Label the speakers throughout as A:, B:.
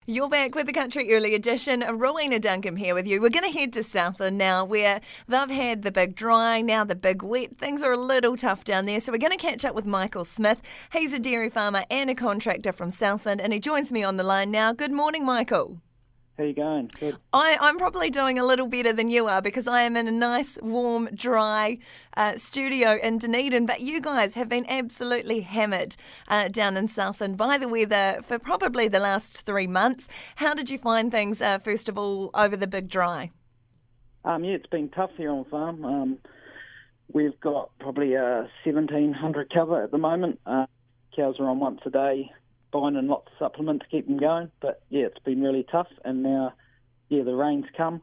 A: You're back with the Country Early Edition. Rowena Duncombe here with you. We're going to head to Southland now, where they've had the big dry, now the big wet. Things are a little tough down there. So we're going to catch up with Michael Smith. He's a dairy farmer and a contractor from Southland, and he joins me on the line now. Good morning, Michael.
B: How you going? Good.
A: I'm probably doing a little better than you are because I am in a nice, warm, dry studio in Dunedin. But you guys have been absolutely hammered down in Southland by the weather for probably the last 3 months. How did you find things, first of all, over the big dry?
B: Yeah, it's been tough here on farm. We've got probably a 1,700 cover at the moment. Cows are on once a day, buying in lots of supplement to keep them going. But yeah, it's been really tough. And now, the rain's come.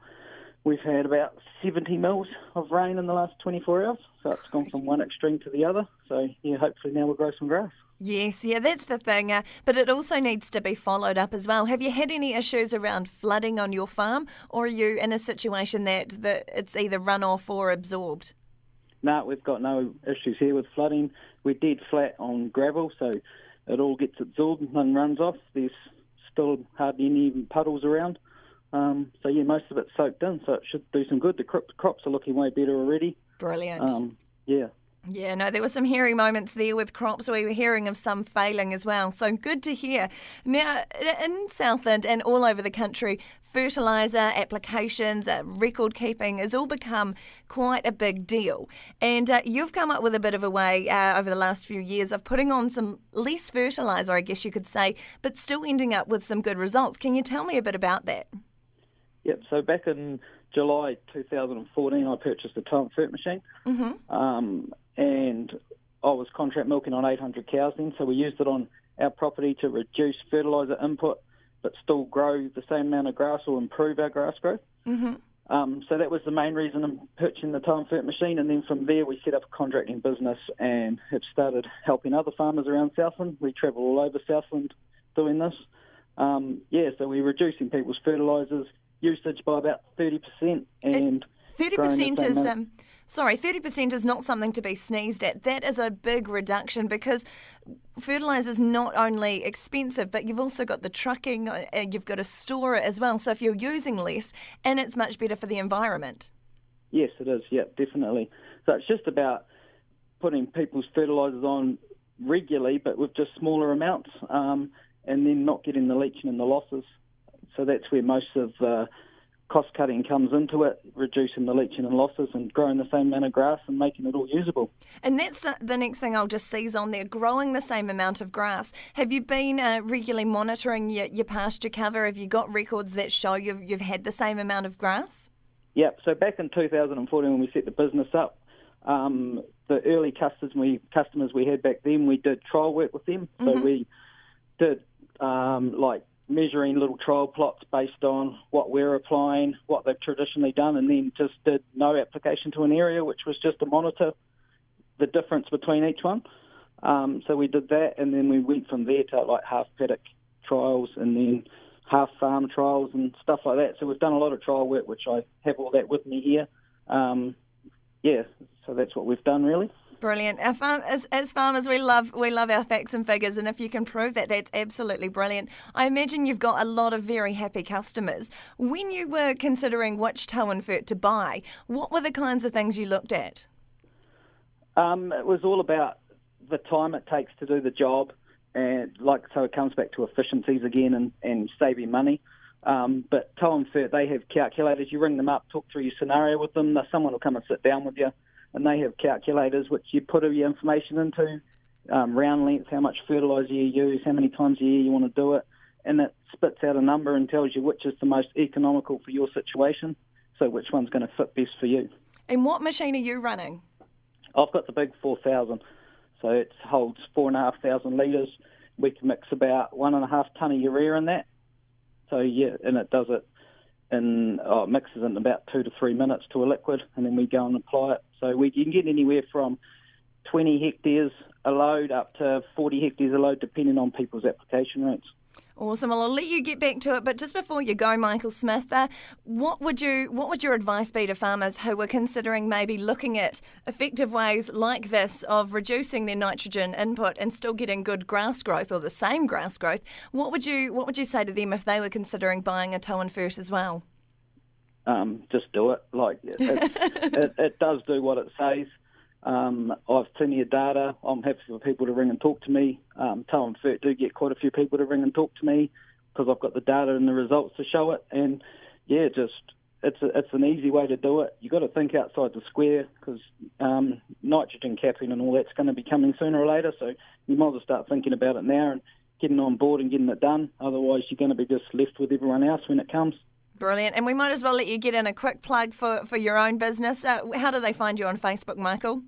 B: We've had about 70 mils of rain in the last 24 hours. So it's gone from one extreme to the other. So yeah, hopefully now we'll grow some grass.
A: Yes, that's the thing. But it also needs to be followed up as well. Have you had any issues around flooding on your farm, or are you in a situation that it's either runoff or absorbed?
B: No, we've got no issues here with flooding. We're dead flat on gravel, so it all gets absorbed and runs off. There's still hardly any puddles around. So yeah, most of it's soaked in, so it should do some good. The crops are looking way better already.
A: Brilliant.
B: Yeah.
A: Yeah, no, there were some hairy moments there with crops. We were hearing of some failing as well. So good to hear. Now, in Southland and all over the country, fertiliser applications, record keeping has all become quite a big deal. And you've come up with a bit of a way over the last few years of putting on some less fertiliser, I guess you could say, but still ending up with some good results. Can you tell me a bit about that?
B: Yep, so back in July 2014, I purchased a Fert machine. Mm-hmm. And I was contract milking on 800 cows then, so we used it on our property to reduce fertiliser input but still grow the same amount of grass or improve our grass growth. Mm-hmm. So that was the main reason I'm purchasing the Fert machine, and then from there we set up a contracting business and have started helping other farmers around Southland. We travel all over Southland doing this. So we're reducing people's fertilisers usage by about 30%. And
A: 30% is... 30% is not something to be sneezed at. That is a big reduction because fertiliser is not only expensive, but you've also got the trucking, you've got to store it as well. So if you're using less, and it's much better for the environment.
B: Yes, it is. Yeah, definitely. So it's just about putting people's fertilisers on regularly, but with just smaller amounts, and then not getting the leaching and the losses. So that's where most of cost cutting comes into it, reducing the leaching and losses and growing the same amount of grass and making it all usable.
A: And that's the next thing I'll just seize on there, growing the same amount of grass. Have you been regularly monitoring your pasture cover? Have you got records that show you've had the same amount of grass?
B: Yep, so back in 2014 when we set the business up, the early customers we had back then, we did trial work with them. Mm-hmm. So we did measuring little trial plots based on what we're applying, what they've traditionally done, and then just did no application to an area, which was just to monitor the difference between each one. So we did that, and then we went from there to half paddock trials and then half farm trials and stuff like that. So we've done a lot of trial work, which I have all that with me here. So that's what we've done really.
A: Brilliant. As farmers, we love our facts and figures, and if you can prove that, that's absolutely brilliant. I imagine you've got a lot of very happy customers. When you were considering which Fert to buy, what were the kinds of things you looked at?
B: It was all about the time it takes to do the job, and so it comes back to efficiencies again and saving money. But Fert, they have calculators. You ring them up, talk through your scenario with them. Someone will come and sit down with you. And they have calculators which you put all your information into, round length, how much fertiliser you use, how many times a year you want to do it, and it spits out a number and tells you which is the most economical for your situation, so which one's going to fit best for you.
A: And what machine are you running?
B: I've got the big 4,000, so it holds 4,500 litres. We can mix about 1.5 tonne of urea in that. So yeah, and it does it it mixes in about 2 to 3 minutes to a liquid, and then we go and apply it. So you can get anywhere from 20 hectares a load up to 40 hectares a load, depending on people's application rates.
A: Awesome. Well, I'll let you get back to it, but just before you go, Michael Smith, what would your advice be to farmers who are considering maybe looking at effective ways like this of reducing their nitrogen input and still getting good grass growth or the same grass growth? What would you say to them if they were considering buying a tow and fert as well?
B: Just do it. It does do what it says. I've seen your data. I'm happy for people to ring and talk to me. Tow and Fert do get quite a few people to ring and talk to me because I've got the data and the results to show it. And yeah, it's an easy way to do it. You've got to think outside the square because nitrogen capping and all that's going to be coming sooner or later. So you might as well start thinking about it now and getting on board and getting it done. Otherwise, you're going to be just left with everyone else when it comes.
A: Brilliant. And we might as well let you get in a quick plug for your own business. How do they find you on Facebook, Michael?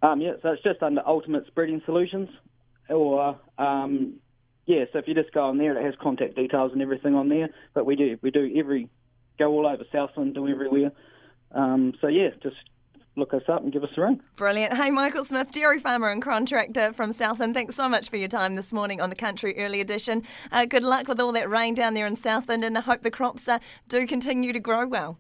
B: So it's just under Ultimate Spreading Solutions. Or, so if you just go on there, it has contact details and everything on there. But we do go all over Southland, do everywhere. Just look us up and give us a ring.
A: Brilliant. Hey, Michael Smith, dairy farmer and contractor from Southland. Thanks so much for your time this morning on the Country Early Edition. Good luck with all that rain down there in Southland, and I hope the crops do continue to grow well.